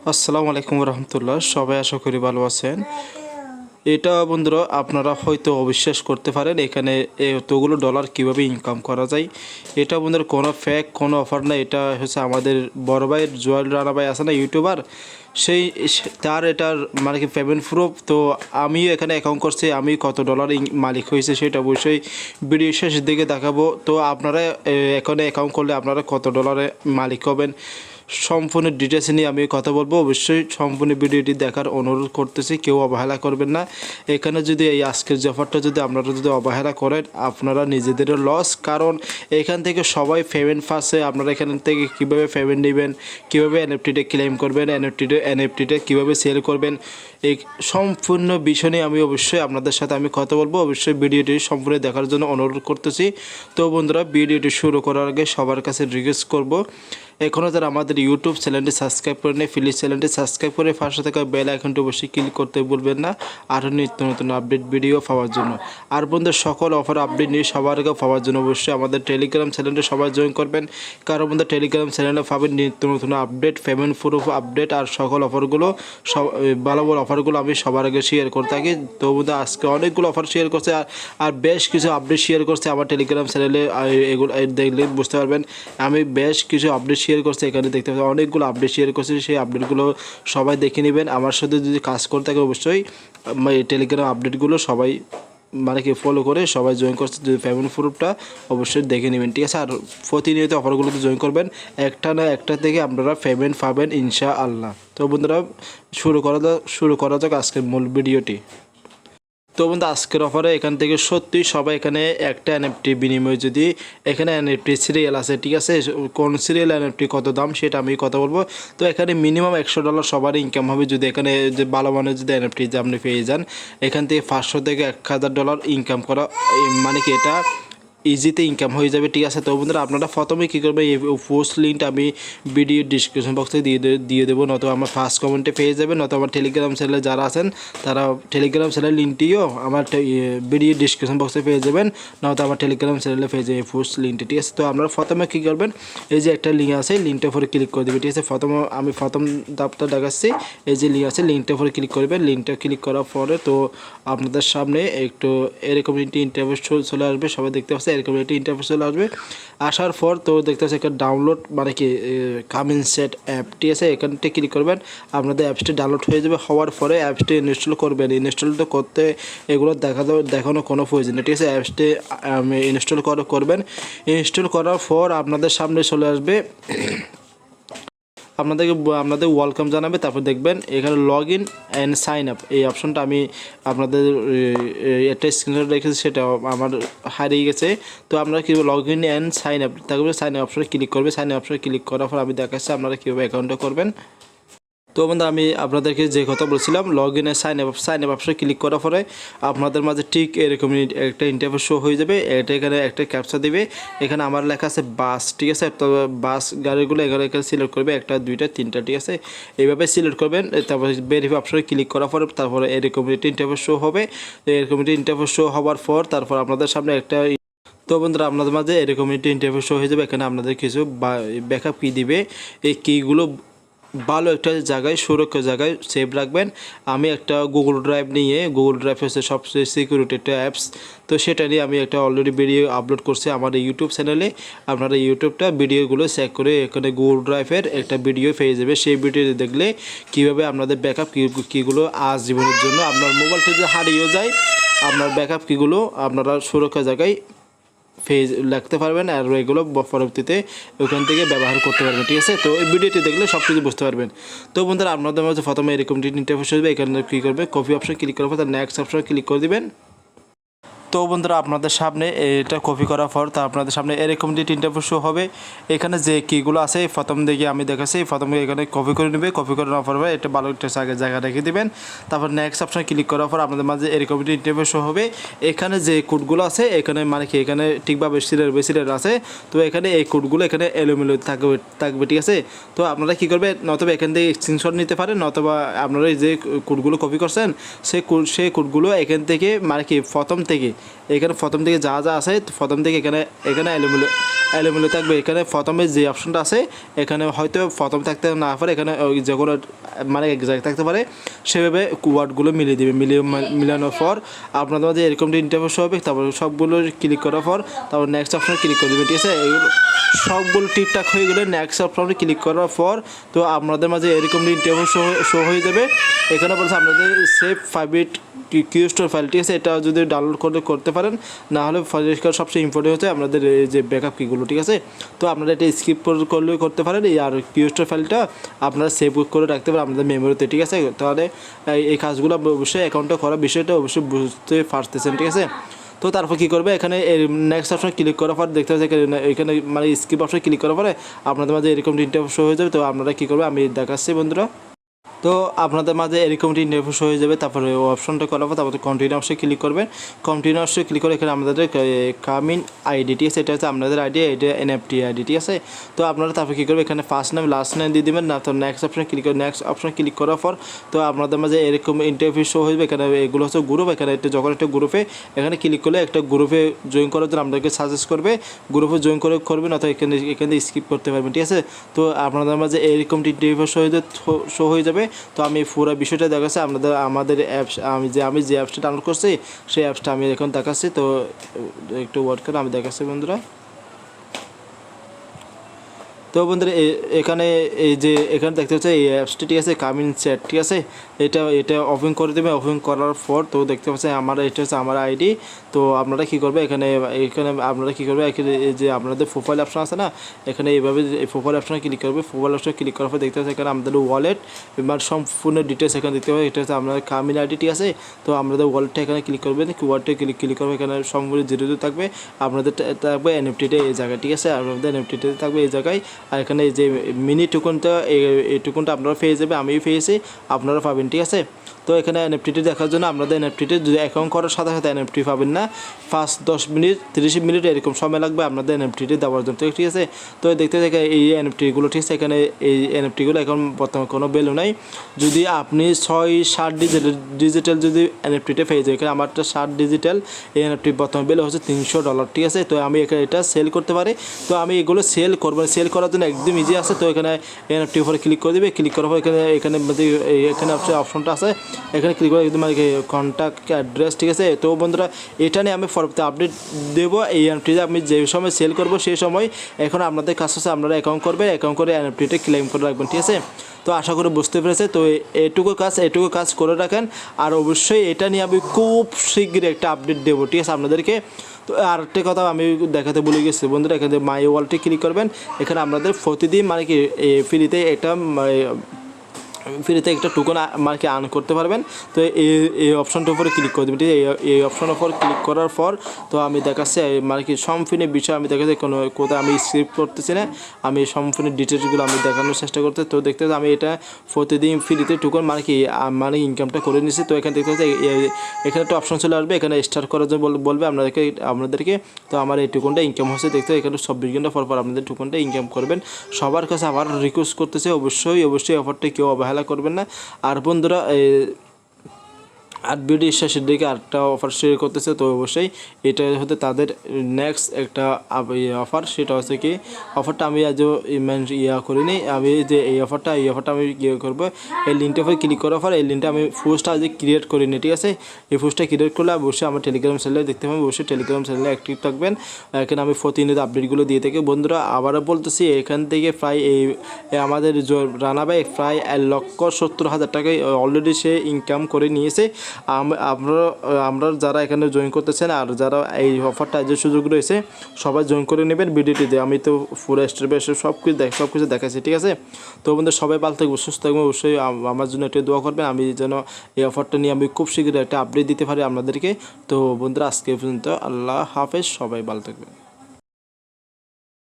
আসসালামু আলাইকুম রহমতুল্লাহ। সবাই আশা করি ভালো আছেন। এটা বন্ধুরা আপনারা হয়তো অবিশ্বাস করতে পারেন এখানে এতগুলো ডলার কিভাবে ইনকাম করা যায়। এটা বন্ধুরা কোনো ফেক কোনো অফার না। এটা হচ্ছে আমাদের বড় ভাইয়ের জুয়েল রানা ভাই আছে না ইউটিউবার, সেই তার এটার মানে কি পেমেন্ট প্রুফ। তো আমি এখানে অ্যাকাউন্ট করছি, আমি কত ডলার মালিক হয়েছে সেটা অবশ্যই ভিডিও শেষের দিকে দেখাবো। তো আপনারা এখানে অ্যাকাউন্ট করলে আপনারা কত ডলারে মালিক হবেন সম্পূর্ণ ডিটেলস নিয়ে আমি কথা বলবো। অবশ্যই সম্পূর্ণ ভিডিওটি দেখার অনুরোধ করতেছি, কেউ অবহেলা করবেন না। এখানে যদি এই আজকের যে অফারটা যদি আপনারা যদি অবহেলা করেন আপনারা নিজেদেরও লস, কারণ এখান থেকে সবাই পেমেন্ট পাচ্ছে। আপনারা এখান থেকে কীভাবে পেমেন্ট নেবেন, কীভাবে এনএফটিটা ক্লেম করবেন, এনএফটিটা কীভাবে সেল করবেন, এই সম্পূর্ণ বিষয় নিয়ে আমি অবশ্যই আপনাদের সাথে আমি কথা বলবো। অবশ্যই ভিডিওটি সম্পূর্ণ দেখার জন্য অনুরোধ করতেছি। তো বন্ধুরা, ভিডিওটি শুরু করার আগে সবার কাছে রিকোয়েস্ট করব, এখনও যারা আমাদের ইউটিউব চ্যানেলটি সাবস্ক্রাইব করে নেই প্লিজ চ্যানেলটি সাবস্ক্রাইব করে পাশে থাকা বেল আইকনটি অবশ্যই ক্লিক করতে ভুলবেন না আরও নিত্য নতুন আপডেট ভিডিও পাওয়ার জন্য। আর বন্ধুদের সকল অফার আপডেট নিয়ে সবার আগে পাওয়ার জন্য অবশ্যই আমাদের টেলিগ্রাম চ্যানেলটি সবাই জয়েন করবেন, কারণ আমাদের টেলিগ্রাম চ্যানেলে পাবেন নিত্য নতুন আপডেট, পেমেন্ট প্রুফ আপডেট আর সকল অফারগুলো সব ভালো ভালো অফারগুলো আমি সবার আগে শেয়ার করে থাকি। তো বন্ধু আজকে অনেকগুলো অফার শেয়ার করছে আর বেশ কিছু আপডেট শেয়ার করছে আমার টেলিগ্রাম চ্যানেলে। এগুলো দেখলে বুঝতে পারবেন আমি বেশ কিছু আপডেট শেয়ার করছি। এখানে দেখতে পাচ্ছি অনেকগুলো আপডেট শেয়ার করছি, সেই আপডেটগুলো সবাই দেখে নেবেন। আমার সাথে যদি কাজ করে থাকে অবশ্যই টেলিগ্রাম আপডেটগুলো সবাই মানে কি ফলো করে সবাই জয়েন করছে, যদি পেমেন্ট প্রুফটা অবশ্যই দেখে নেবেন, ঠিক আছে। আর প্রতিনিয়ত অফারগুলোতে জয়েন করবেন, একটা না একটা থেকে আপনারা পেমেন্ট পাবেন ইনশাআল্লাহ। তো বন্ধুরা শুরু করা যাক আজকের মূল ভিডিওটি। তো বন্ধু আজকের অফারে এখান থেকে সত্যি সবাই এখানে একটা এনএফটি বিনিময়ে যদি এখানে এনএফটি সিরিয়াল আছে, ঠিক আছে, কোন সিরিয়াল এনএফটি কত দাম সেটা আমি কথা বলবো। তো এখানে মিনিমাম $100 সবার ইনকাম হবে যদি এখানে যে ভালো মানের যদি এনএফটি আপনি পেয়ে যান। এখান থেকে 500 থেকে $1000 ইনকাম করা মানে কি এটা ইজিতে ইনকাম হয়ে যাবে, ঠিক আছে। তো বন্ধুরা আপনারা প্রথমে কী করবেন, এই পোস্ট লিঙ্কটা আমি ভিডিও ডিসক্রিপশন বক্সে দিয়ে দেবো, নয়তো আমার ফার্স্ট কমেন্টে পেয়ে যাবেন, নয়তো আমার টেলিগ্রাম চ্যানেলে যারা আছেন তারা টেলিগ্রাম চ্যানেলের লিঙ্কটিও আমার ভিডিও ডিসক্রিপশন বক্সে পেয়ে যাবেন, নয়তো আমার টেলিগ্রাম চ্যানেলে পেয়ে যাবেন এই পোস্ট লিঙ্কটি, ঠিক আছে। তো আপনারা প্রথমে কী করবেন, এই যে একটা লিঙ্ক আছে লিঙ্কটার উপরে ক্লিক করে দেবেন, ঠিক আছে। আমি প্রথম ধাপটা দেখাচ্ছি, এই যে লিঙ্ক আছে লিঙ্কটার উপরে ক্লিক করবেন। লিঙ্কটা ক্লিক করার পরে তো আপনাদের সামনে একটু এরকম একটি ইন্টারফেস চলে আসবে, সবাই দেখতে পাচ্ছে এরকম একটি ইন্টারফেস চলে আসবে। আসার পর তো দেখতে পাচ্ছি একটা ডাউনলোড মানে কি কামিং সেট অ্যাপ, ঠিক আছে। এখানটা ক্লিক করবেন, আপনাদের অ্যাপসটি ডাউনলোড হয়ে যাবে। হওয়ার পরে অ্যাপসটি ইনস্টল করবেন। ইনস্টল তো করতে এগুলো দেখানো কোনো প্রয়োজন নেই, ঠিক আছে। অ্যাপসটি ইনস্টল করবেন। ইনস্টল করার পর আপনাদের সামনে চলে আসবে, আপনাদের ওয়েলকাম জানাবে। তারপর দেখবেন এখানে log in and sign up এই অপশনটা আমি আপনাদের একটা স্ক্রিনশট রেখেছি, সেটা আমার হারিয়ে গেছে। তো আপনারা কীভাবে log in and sign up, তারপরে সাইন আপ অপশনে ক্লিক করবে। সাইন আপ অপশনে ক্লিক করার পর আমি দেখাচ্ছি আপনারা কীভাবে অ্যাকাউন্টটা করবেন। তো বন্ধু আমি আপনাদেরকে যে কথা বলছিলাম, লগ ইনে সাইন আপ অপশনে ক্লিক করার পরে আপনাদের মাঝে ঠিক এরকম একটা ইন্টারভিউ শো হয়ে যাবে। এটা এখানে একটা ক্যাপচা দেবে, এখানে আমার লেখা আছে বাস, ঠিক আছে। তো বাস গাড়িগুলো এখানে সিলেক্ট করবে, একটা দুইটা তিনটা, ঠিক আছে। এইভাবে সিলেক্ট করবেন। তারপর ভেরিফাই অপশনে ক্লিক করার পরে তারপরে এরকম একটা ইন্টারভিউ শো হবে। তো এরকম একটা ইন্টারভিউ শো হওয়ার পর তারপর আপনাদের সামনে একটা, তো বন্ধুরা আপনাদের মাঝে এরকম একটা ইন্টারভিউ শো হয়ে যাবে। এখানে আপনাদের কিছু ব্যাকআপ কী দিবে, এই কীগুলো ভালো একটা জায়গায় সুরক্ষিত জায়গায় সেভ রাখবেন। আমি একটা গুগল ড্রাইভ হচ্ছে সবচেয়ে সিকিউরিটি একটা অ্যাপস, তো সেটা নিয়ে আমি একটা অলরেডি ভিডিও আপলোড করছি আমার ইউটিউব চ্যানেলে। আপনারা ইউটিউবটা ভিডিওগুলো চেক করে এখানে গুগল ড্রাইভের একটা ভিডিও পেয়ে যাবে। সেই ভিডিও দেখলে কীভাবে আপনাদের ব্যাকআপ কীগুলো আজীবনের জন্য আপনার মোবাইলটা যদি হারিয়েও যায় আপনার ব্যাকআপ কীগুলো আপনারা সুরক্ষা জায়গায় রাখতে পারবেন, আর এগুলো পরবর্তীতে ওখান থেকে ব্যবহার করতে পারবেন, ঠিক আছে। তো এই ভিডিওটি দেখলে সব কিছু বুঝতে পারবেন। তো বন্ধুরা আপনাদের মধ্যে প্রথমে এরকম ইন্টারফেস হবে, এখানে কী করবে, কপি অপশন ক্লিক করার পর তার নেক্সট অপশন ক্লিক করে দেবেন। তো বন্ধুরা আপনাদের সামনে এটা কপি করার পর তা আপনাদের সামনে এরকম যে ইন্টারভিউ শো হবে। এখানে যে কীগুলো আছে প্রথম দিকে আমি দেখাচ্ছি, প্রথমে এখানে কপি করে নেবে। কপি করে নেওয়ার পর এটা ভালো একটা জায়গা রেখে দেবেন। তারপর নেক্সট অপশানে ক্লিক করার পর আপনাদের মাঝে এরকম একটি ইন্টারভিউ শো হবে। এখানে যে কোডগুলো আছে এখানে মানে কি এখানে ঠিকভাবে সিরিয়াল আছে। তো এখানে এই কোডগুলো এখানে এলোমেলো থাকবে, ঠিক আছে। তো আপনারা কী করবেন, নতবা এখান থেকে স্ক্রিনশট নিতে পারেন, নতবা আপনারা যে কোডগুলো কপি করছেন সেই কোডগুলো এখান থেকে মানে কি প্রথম থেকে যা আছে প্রথম থেকে এখানে এলোমেলো থাকবে। এখানে প্রথমে যে অপশনটা আছে এখানে হয়তো প্রথম থাকতে না পারে, এখানে যে কোনো মানে এক জায়গায় থাকতে পারে সেভাবে ওয়ার্ডগুলো মিলিয়ে দেবে। মিলানোর পর আপনাদের মাঝে এরকম ইন্টারভিউ শো হবে। তারপর সবগুলো ক্লিক করার পর তারপর নেক্সট অপশনে ক্লিক করে দেবেন, ঠিক আছে। এইগুলো সবগুলো ঠিকঠাক হয়ে গেলে নেক্সট অপশনে ক্লিক করার পর তো আপনাদের মাঝে এরকম ইন্টারভিউ শো হয়ে যাবে। এখানে বলছে আপনাদের সেভ 5 কিউ স্টোর ফাইল, ঠিক আছে। এটা যদি ডাউনলোড করতে পারেন, না হলে ফাইল সবচেয়ে ইম্পর্টেন্ট হচ্ছে আপনাদের এই যে ব্যাকআপ কিগুলো, ঠিক আছে। তো আপনারা এটা স্কিপ করলেও করতে পারেন, আর কিউ স্টোর ফাইলটা আপনারা সেভ করে রাখতে পারেন আপনাদের মেমোরিতে, ঠিক আছে। তাহলে এই কাজগুলো অবশ্যই অ্যাকাউন্টে করার বিষয়টা অবশ্যই বুঝতে পারতেছেন, ঠিক আছে। তো তারপর কী করবে, এখানে নেক্সট অপশন ক্লিক করার পর দেখতে পাচ্ছি এখানে মানে স্কিপ অপশন ক্লিক করার পরে আপনাদের মাঝে এরকম ইন্টারভিউ শো হয়ে যাবে। তো আপনারা কী করবে, আমি দেখাচ্ছি বন্ধুরা। তো আপনাদের মাঝে এরকম ইন্টারভিউ শো হয়ে যাবে। তারপরে অপশনটা করার পর তারপরে কন্টিনিউ অপশনে ক্লিক করবেন। কন্টিনিউ অপশনে ক্লিক করে এখানে আমাদের কামিং আইডি, ঠিক আছে। এটা হচ্ছে আপনাদের আইডি, এটা এনএফটি আইডি, ঠিক আছে। তো আপনারা তারপরে কী করবেন, এখানে ফার্স্ট নেম লাস্ট নেম দিয়ে দেবেন। না তো নেক্সট অপশনে ক্লিক করে নেক্সট অপশনে ক্লিক করার পর তো আপনাদের মাঝে এরকম ইন্টারভিউ শো হয়ে যাবে। এখানে এগুলো হচ্ছে গ্রুপ, এখানে যখন একটা গ্রুপে এখানে ক্লিক করলে একটা গ্রুপে জয়েন করার জন্য আপনাদেরকে সাজেস্ট করবে, গ্রুপে জয়েন করবেন অথবা এখানে স্কিপ করতে পারবেন, ঠিক আছে। তো আপনাদের মাঝে এরকম ইন্টারভিউ শো হয়ে যাবে। তো আমি পুরো বিষয়টা দেখাচ্ছি আমাদের অ্যাপস, আমি যে অ্যাপসটা ডাউনলোড করছি সেই অ্যাপসটা আমি এখন দেখাচ্ছি। তো একটু ওয়ার্ক করে আমি দেখাচ্ছি বন্ধুরা। তো বন্ধুরা এখানে এই যে এখানে দেখতে পাচ্ছি এই অ্যাপসটি, ঠিক আছে, কামিং চ্যাট, ঠিক আছে। এটা ওপেন করে দেবে। ওপেন করার পর তো দেখতে পাচ্ছেন এটা হচ্ছে আমার আইডি। তো আপনারা কী করবে, এখানে আপনারা কী করবে, এখানে এই যে আপনাদের প্রোফাইল অপশন আছে না, এখানে এইভাবে প্রোফাইল অপশনে ক্লিক করবে। প্রোফাইল অপশনে ক্লিক করার পর দেখতে পাচ্ছেন এখানে আমাদের ওয়ালেট মানে সম্পূর্ণ ডিটেলস এখানে দেখতে পাবেন। এটা হচ্ছে আপনাদের কামিং আইডি, ঠিক আছে। তো আপনাদের ওয়ালেটটা এখানে ক্লিক করবেন, ওয়ালেটে ক্লিক করবে। এখানে সম্পূর্ণ জিরো থাকবে, আপনাদের থাকবে এনএফটিটা এই জায়গায়, ঠিক আছে। আপনাদের এনএফটিটা থাকবে এই জায়গায়। আর এখানে এই যে মিনি টোকনটা এই টোকনটা আপনারা পেয়ে যাবে, আমিও পেয়েছি, আপনারা পাবেন, ঠিক আছে। তো এখানে এনএফটিটি দেখার জন্য আপনাদের এনএফটিতে যদি অ্যাকাউন্ট করার সাথে সাথে এনএফটি পাবেন না, 5-10 মিনিট 30 মিনিট এরকম সময় লাগবে আপনাদের এনএফটিটি দেওয়ার জন্য, ঠিক আছে। তো দেখতে দেখে এই এনএফটিগুলো, ঠিক আছে, এখানে এই এনএফটিগুলো এখন বর্তমানে কোনো ভ্যালু নাই। যদি আপনি 6-7 ডিজিটাল যদি এনএফটিটা পেয়ে যায়, এখানে আমারটা 7 ডিজিটাল, এই এনএফটি বর্তমানে ভ্যালু হচ্ছে $300, ঠিক আছে। তো আমি এখানে এটা সেল করতে পারি। তো আমি এগুলো সেল করবো, সেল করার জন্য একদম ইজি আছে। তো এখানে এনএফটির উপরে ক্লিক করে দেবে। ক্লিক করার পর এখানে অপশনটা আছে, এখানে ক্লিক করে একদম কন্ট্যাক্ট অ্যাড্রেস, ঠিক আছে। তো বন্ধুরা এটা নিয়ে আমি পরবর্তী আপডেট দেবো। এই এনএফটিটা আমি যে সময় সেল করবো সেই সময় এখন আপনাদের কাছে আপনারা অ্যাকাউন্ট করবেন, অ্যাকাউন্ট করে এনএফটিটা ক্লেম করে রাখবেন, ঠিক আছে। তো আশা করি বুঝতে পেরেছে। তো এটুকু কাজ করে রাখেন। আর অবশ্যই এটা নিয়ে আমি খুব শীঘ্রই একটা আপডেট দেবো, ঠিক আছে আপনাদেরকে। তো আর একটা কথা আমি দেখাতে ভুলে গেছি বন্ধুরা, এখানে মাই ওয়ালেটে ক্লিক করবেন। এখানে আপনাদের প্রতিদিন মানে কি ফ্রিতে একটা টোকন মানে কি আর্ন করতে পারবেন। তো এই অপশনটার উপরে ক্লিক করে দেবেন, ঠিক আছে। এই অপশনের উপর ক্লিক করার পর তো আমি দেখাচ্ছি মানে কি সম্পূর্ণ বিষয় আমি দেখাচ্ছি, কোনো কোথাও আমি স্ক্রিপ্ট করতেছি না, আমি সম্পূর্ণ ডিটেলসগুলো আমি দেখানোর চেষ্টা করতে। তো দেখতে আমি এটা প্রতিদিন ফ্রিতে টোকন মানে ইনকামটা করে নিয়েছি। তো এখানে দেখতে পাচ্ছি এখানে একটা অপশন চলে আসবে, এখানে স্টার্ট করার জন্য বলবে আপনাদেরকে। তো আমার এই টোকনটা ইনকাম হচ্ছে দেখতে, এখানে 24 ঘন্টা পর আপনাদের টোকনটা ইনকাম করবেন। সবার কাছে আবার রিকোয়েস্ট করতেছে অবশ্যই অফারটা কেউ অবহেলা করবেন না। আর বন্ধুরা আর ভিডিও শেষের দিকে আরেকটা অফার শেয়ার করতেছে। তো অবশ্যই এটা হতে তাদের নেক্সট একটা অফার, সেটা হচ্ছে কি অফারটা আমি আজও করিনি। আমি যে এই অফারটা আমি করবো, এই লিঙ্কটা উপরে ক্লিক করার পর এই লিঙ্কটা আমি পোস্টটা আজ ক্রিয়েট করিনি, ঠিক আছে। এই পোস্টটা ক্রিয়েট করলে অবশ্যই আমার টেলিগ্রাম চ্যানেলে দেখতে পাবেন, অবশ্যই টেলিগ্রাম চ্যানেলে অ্যাক্টিভ থাকবেন। এখানে আমি প্রতিনিয়ত আপডেটগুলো দিয়ে থাকি বন্ধুরা। আবারও বলতেছি এখান থেকে প্রায় আমাদের রানাভাই প্রায় 1,70,000 টাকায় অলরেডি সে ইনকাম করে নিয়েছে। আমরা যারা এখানে জয়েন করতেছেন আর যারা এই অফারটা যে সুযোগ রয়েছে সবাই জয়েন করে নেবেন ভিডিওটিতে। আমি তো পুরো স্টেপ বাই স্টেপ সব কিছু দেখাচ্ছি, ঠিক আছে। তো বন্ধুরা সবাই ভালো থাকবে, সুস্থ থাকবে, অবশ্যই আমার জন্য একটা দোয়া করবেন, আমি যেন এই অফারটা নিয়ে আমি খুব শীঘ্রই একটা আপডেট দিতে পারি আপনাদেরকে। তো বন্ধুরা আজকে পর্যন্ত আল্লাহ হাফেজ, সবাই ভালো থাকবেন।